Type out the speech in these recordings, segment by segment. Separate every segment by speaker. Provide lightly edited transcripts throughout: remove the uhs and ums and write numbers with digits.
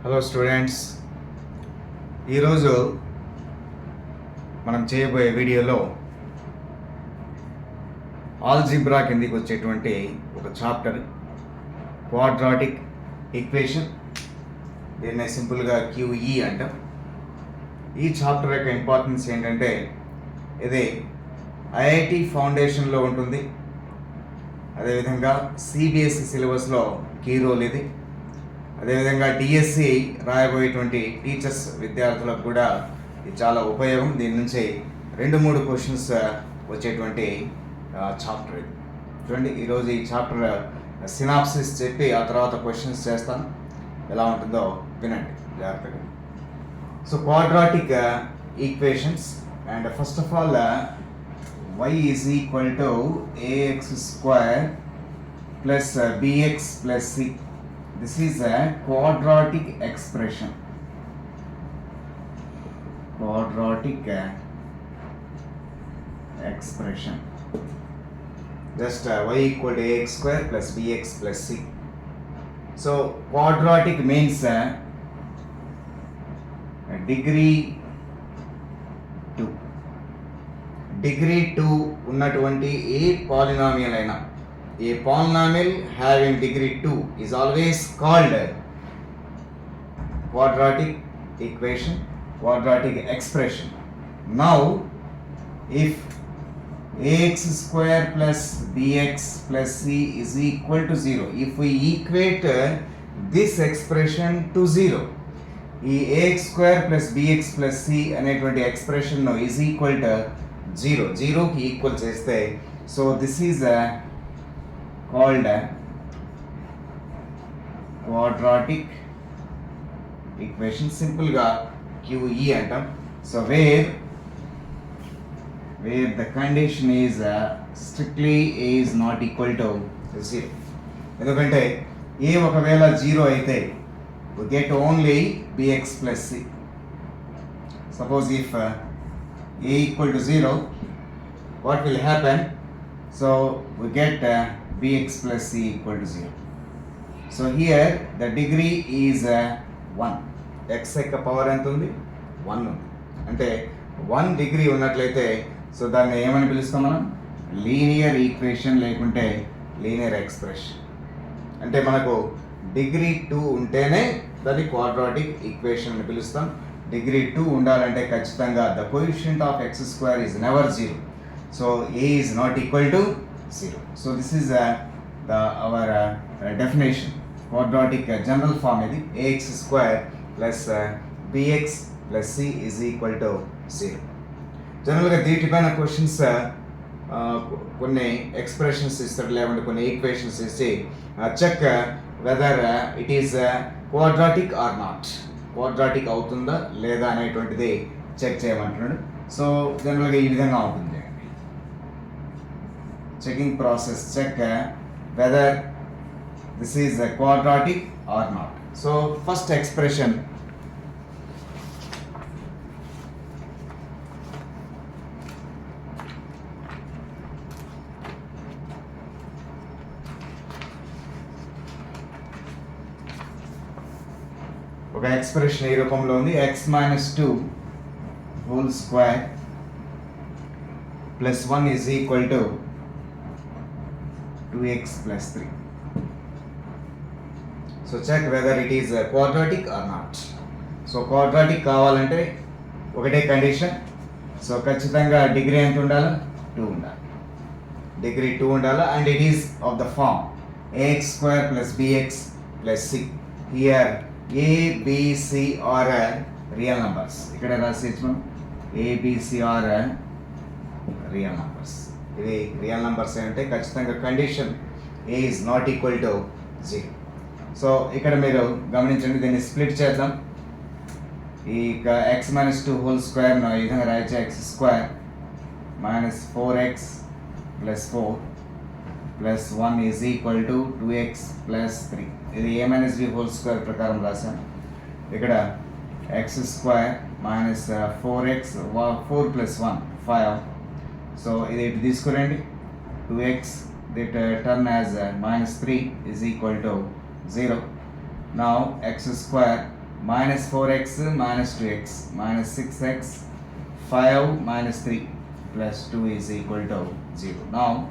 Speaker 1: Hello students, ఈరోజు మనం చేయబోయే వీడియోలో ఆల్జీబ్రా కిందికి వచ్చేటువంటి ఒక చాప్టర్ క్వాడ్రాటిక్ ఈక్వేషన్, దీన్ని సింపుల్గా QE అంటాం. ఈ చాప్టర్ యొక్క ఇంపార్టెన్స్ ఏంటంటే ఇది IIT ఫౌండేషన్లో ఉంటుంది. అదేవిధంగా CBSE సిలబస్లో కీ రోల్ ఇది. అదేవిధంగా DSE రాయబోయేటువంటి టీచర్స్ విద్యార్థులకు కూడా ఇది చాలా ఉపయోగం. దీని నుంచి 2-3 క్వశ్చన్స్ వచ్చేటువంటి చాప్టర్ ఇది. చూడండి, ఈరోజు ఈ చాప్టర్ సినాప్సిస్ చెప్పి ఆ తర్వాత క్వశ్చన్స్ చేస్తాను. ఎలా ఉంటుందో వినండి జాగ్రత్తగా. So quadratic equations, and first of all y is equal to ax square plus bx plus c. This is a quadratic expression. Quadratic expression. Just y equal to ax square plus bx plus c. So quadratic means degree 2. Degree 2 ఉన్నటువంటి ఏ polynomial అయినా, a polynomial having degree 2 is always called quadratic equation, quadratic expression. Now, if ax square plus bx plus c is equal to 0, if we equate this expression to 0, ఈ ax square plus bx plus c అనేటువంటి expression is equal to 0, 0కి equal చేస్తే, so this is called quadratic equation, simple గా QE అంటాం. So where the condition is strictly a is not equal to 0. ఎందుకంటే a ఒకవేళ 0 అయితే we get only bx plus c. Suppose if a equal to 0, what will happen? So we get bx plus c equal to 0. So here the degree is 1. x యొక్క power ఎంత ఉంది? 1 ఉంది. అంటే 1 degree ఉన్నట్లయితే so దాన్ని ఏమని పిలుస్తాం మనం? లీనియర్ ఈక్వేషన్, లేకుంటే లీనియర్ ఎక్స్ప్రెషన్. అంటే మనకు డిగ్రీ 2 ఉంటేనే దాన్ని క్వాడ్రాటిక్ ఈక్వేషన్ అని పిలుస్తాం. డిగ్రీ 2 ఉండాలంటే ఖచ్చితంగా the coefficient of x square is never 0. So a is not equal to 0. So this is our definition. Quadratic general form ఇది ax square plus bx plus c is equal to 0. జనరల్గా దీటిపైన questions కొన్ని expressions ఇస్తారు, లేకుంటే కొన్ని equations ఇచ్చి check whether it is quadratic or not, quadratic అవుతుందా లేదా అనేటువంటిది చెక్ చేయమంటున్నాడు. సో జనరల్గా ఈ విధంగా ఉంటుంది checking process, check whether this is a quadratic or not. So first expression, ఒక ఎక్స్ప్రెషన్ ఈ రూపంలో ఉంది. x minus 2 whole square plus 1 is equal to 2x plus 3. So check whether it is quadratic or not. So quadratic కావాలంటే ఒకటే condition. So ఖచ్చితంగా degree ఎంత ఉండాలి? 2 ఉండాలి. డిగ్రీ 2 ఉండాలి. And it is of the form ax square plus bx plus c. Here a b c are real numbers. ఇక్కడ రాసేసి మనం a b c are real numbers. ఇది రియల్ నెంబర్స్ అంటే ఖచ్చితంగా condition A is not equal to 0. So ఇక్కడ మీరు గమనించండి, దీన్ని స్ప్లిట్ చేద్దాం. ఈ x minus 2 హోల్ స్క్వేర్ ఈ విధంగా రాయచ్చు. x square minus 4x plus 4 plus 1 is equal to 2x plus 3. ఇది a minus b whole square ప్రకారం రాశాను. ఇక్కడ x square minus 4x 4 plus 1 5. So ఇది ఇటు తీసుకురండి. 2x that turn as minus 3 is equal to 0. Now x square minus 4x minus 2x minus 6x 5 minus 3 plus 2 is equal to 0. Now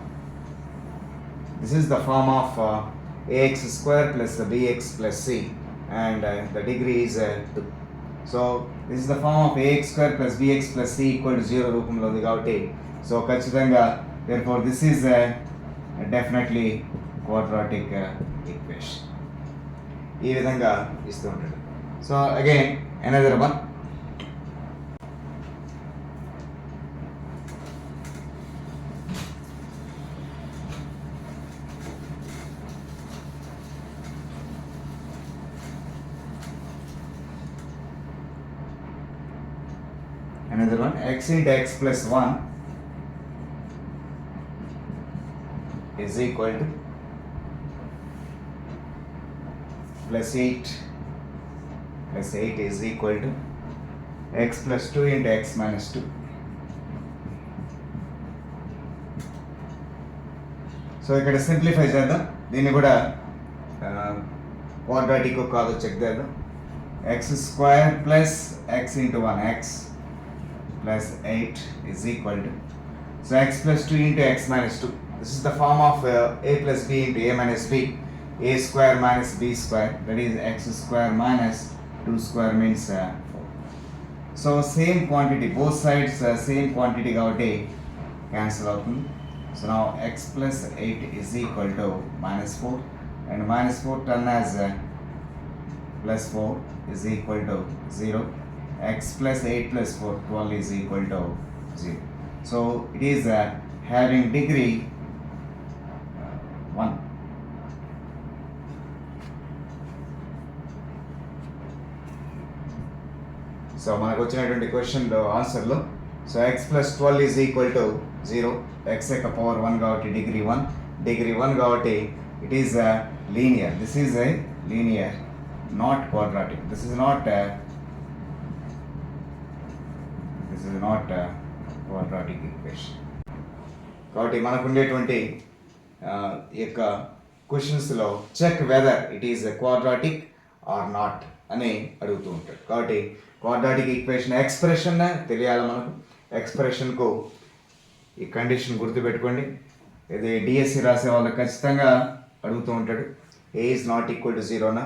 Speaker 1: this is the form of ax square plus bx plus c, and the degree is 2. So this is the form of ax square plus bx plus c equal to 0 రూపంలో ఉంది కాబట్టి so ఖచ్చితంగా therefore this is definitely quadratic equation. ఈ విధంగా ఇస్తూ ఉంటాడు. So again another one. Another one, x into x plus 1 is equal to plus 8 is equal to x plus 2 into x minus 2. So ఇక్కడ simplify చేద్దాం, దీన్ని కూడా quadratic కాదో check చేద్దాం. x square plus x into 1x plus 8 is equal to, so x plus 2 into x minus 2. This is the form of a plus b into a minus b. A square minus b square, that is x square minus 2 square means 4. So same quantity, both sides same quantity కాబట్టి cancel అవుతుంది. So now x plus 8 is equal to minus 4, and minus 4 turn as plus 4 is equal to 0. X plus 8 plus 4, 12 is equal to 0. So it is having degree 1. So మనకు వచ్చినటువంటి క్వశ్చన్లో ఆన్సర్లో so x plus 12 is equal to 0. x యొక్క power 1 కాబట్టి degree 1 కాబట్టి it is linear. This is a linear, not quadratic. This is not quadratic equation. కాబట్టి మనకు ఉండేటువంటి ఈ యొక్క క్వశ్చన్స్లో check whether it is quadratic or not అని అడుగుతూ ఉంటాడు. కాబట్టి క్వాడ్రాటిక్ ఈక్వేషన్ ఎక్స్ప్రెషన్ తెలియాలి మనకు. ఎక్స్ప్రెషన్కు ఈ కండిషన్ గుర్తుపెట్టుకోండి. ఇది డిఎస్సి రాసే వాళ్ళు ఖచ్చితంగా అడుగుతూ ఉంటాడు. A is not equal to జీరోనా,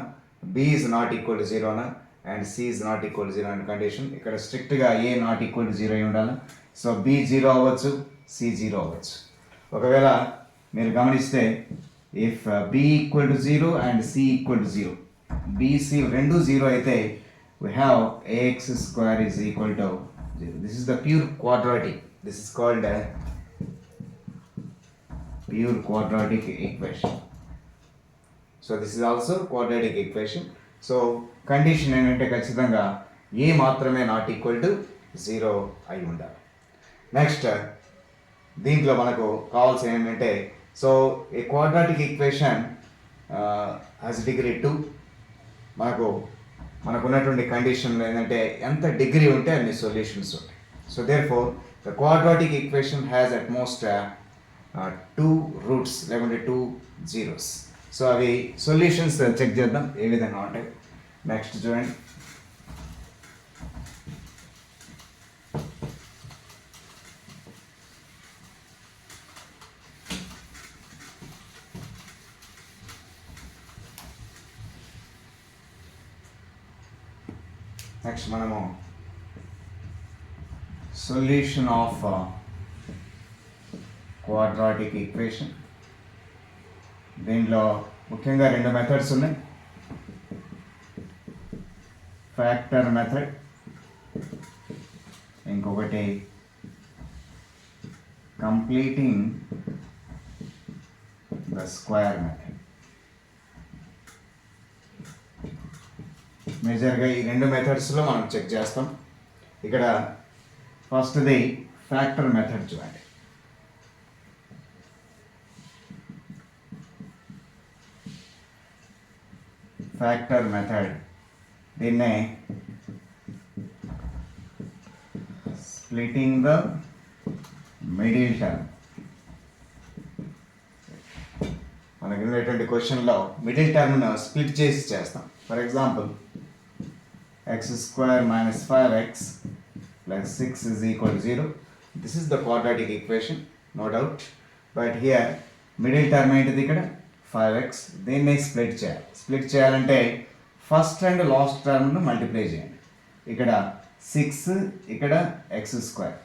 Speaker 1: b is not equal to జీరోనా, and c is not equal to zero అనే కండిషన్. ఇక్కడ స్ట్రిక్ట్గా a not equal to zero అయి ఉండాలి. సో బి జీరో అవ్వచ్చు, సి జీరో అవ్వచ్చు. ఒకవేళ మీరు గమనిస్తే if b equal to zero and c equal to zero, b c రెండు జీరో అయితే we have ax square is equal to 0. This is the pure quadratic. This is called a pure quadratic equation. So this is also quadratic equation. So condition ఏంటంటే ఖచ్చితంగా ఏ మాత్రమే not equal to zero అయి ఉండాలి. Next దీంట్లో మనకు కావాల్సిన ఏంటంటే so a quadratic equation has degree 2. మనకు ఉన్నటువంటి కండిషన్లో ఏంటంటే ఎంత డిగ్రీ ఉంటే అన్ని సొల్యూషన్స్ ఉంటాయి. So therefore the quadratic equation has at most 2 roots లేకుంటే 2 జీరోస్. సో అవి సొల్యూషన్స్ చెక్ చేద్దాం ఏ విధంగా ఉంటాయి. నెక్స్ట్ చూడండి, నెక్స్ట్ మనము సొల్యూషన్ ఆఫ్ క్వాడ్రాటిక్ ఈక్వేషన్. దీంట్లో ముఖ్యంగా 2 మెథడ్స్ ఉన్నాయి. ఫ్యాక్టర్ మెథడ్, ఇంకొకటి కంప్లీటింగ్ ద స్క్వేర్ మెథడ్. మేజర్గా ఈ 2 మెథడ్స్లో మనం చెక్ చేస్తాం. ఇక్కడ ఫస్ట్ది ఫ్యాక్టర్ మెథడ్ చూడండి. ఫ్యాక్టర్ మెథడ్ దీన్నే స్ప్లిటింగ్ ద మిడిల్ టర్మ్. మనకి ఉన్నటువంటి క్వశ్చన్లో మిడిల్ టర్మ్ను స్ప్లిట్ చేసి చేస్తాం. For example x square minus 5x plus 6 is equal to 0. This is the quadratic equation, no doubt. But here middle term ఏంటిది ఇక్కడ 5x. దీన్ని స్ప్లిట్ చేయాలంటే ఫస్ట్ అండ్ లాస్ట్ టర్మ్ను మల్టిప్లై చేయండి. ఇక్కడ 6, ఇక్కడ x స్క్వేర్,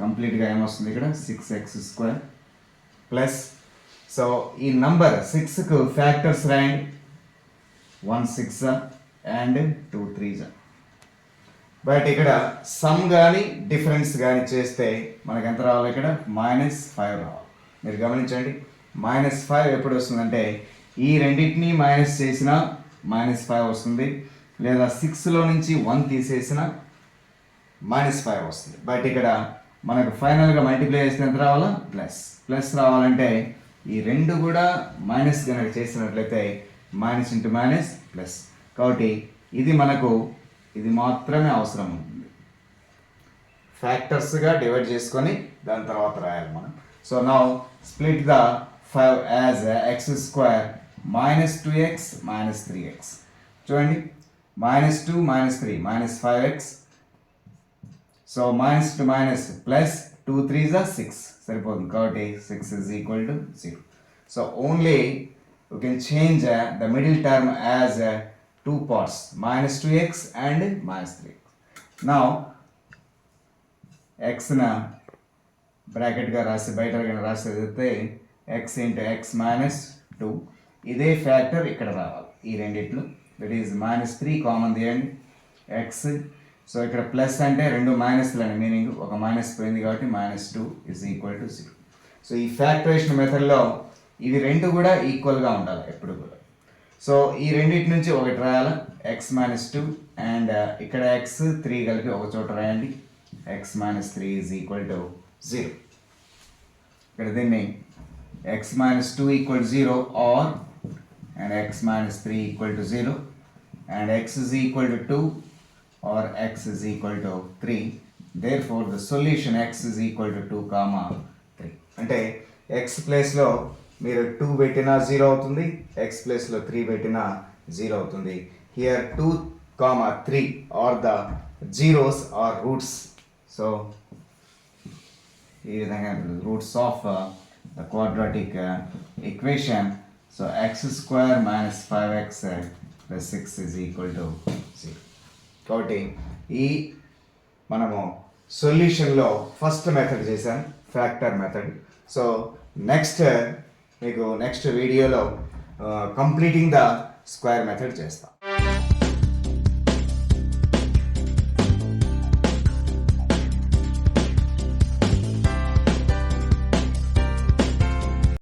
Speaker 1: కంప్లీట్గా ఏమొస్తుంది ఇక్కడ 6x² ప్లస్, సో ఈ నంబర్ 6కు ఫ్యాక్టర్స్ రాయండి. 1 6 అండ్ 2 3. బట్ ఇక్కడ సమ్ కానీ డిఫరెన్స్ కానీ చేస్తే మనకు ఎంత రావాలి, ఇక్కడ -5 రావాలి. మీరు గమనించండి, -5 ఎప్పుడు వస్తుందంటే ఈ రెండింటిని మైనస్ చేసిన -5 వస్తుంది, లేదా 6లో నుంచి 1 తీసేసిన -5 వస్తుంది. బట్ ఇక్కడ మనకు ఫైనల్గా మల్టిప్లై చేస్తే ఎంత రావాలా, ప్లస్ రావాలంటే ఈ రెండు కూడా మైనస్ కనుక చేసినట్లయితే మైనస్ ఇంటూ మైనస్ ప్లస్. కాబట్టి ఇది మనకు ఇది మాత్రమే అవసరం ఉంటుంది. ఫ్యాక్టర్స్గా డివైడ్ చేసుకొని దాని తర్వాత రాయాలి మనం. So now split the 5 as x² -2x -3x. చూడండి, -2 -3 -5x. So minus to minus plus 2 3 6 సరిపోతుంది. కాబట్టి 6 is equal to 0. So only you can change the middle term as two parts, -2x and -3x. Now x na bracket ga rasi బయట రాసేదైతే x into x -2. ఇదే factor ఇక్కడ రావాలి ఈ రెండిట్లో. That is -3 common తీయండి x. So ఇక్కడ plus అంటే రెండు మైనస్లు అని మీనింగ్, ఒక మైనస్ పోయింది కాబట్టి -2 is equal to 0. సో ఈ ఫ్యాక్టరేషన్ మెథడ్లో ఇవి రెండు కూడా ఈక్వల్గా ఉండాలి ఎప్పుడు కూడా. సో ఈ రెండింటి నుంచి ఒకటి రాయాలి, x -2 అండ్ ఇక్కడ x 3 కలిపి ఒక చోట రాయండి, x -3 is equal to 0. ఇక్కడ దీన్ని x -2 equal to 0 or and x -3 equal to 0 and x is equal to 2 or x is equal to 3. Therefore the solution x is equal to 2, 3. అంటే x ప్లేస్లో మీరు 2 పెట్టినా 0 అవుతుంది, x ప్లేస్లో 3 పెట్టినా 0 అవుతుంది. Here 2, 3 are the zeros or roots. So ఈ విధంగా roots of the quadratic equation. So x² -5x + 6 is equal to 0. కాబట్టి ఈ మనము సొల్యూషన్లో ఫస్ట్ మెథడ్ చేసాం, ఫ్యాక్టర్ మెథడ్. సో మీకు నెక్స్ట్ వీడియోలో కంప్లీటింగ్ ద స్క్వేర్ మెథడ్ చేస్తాం.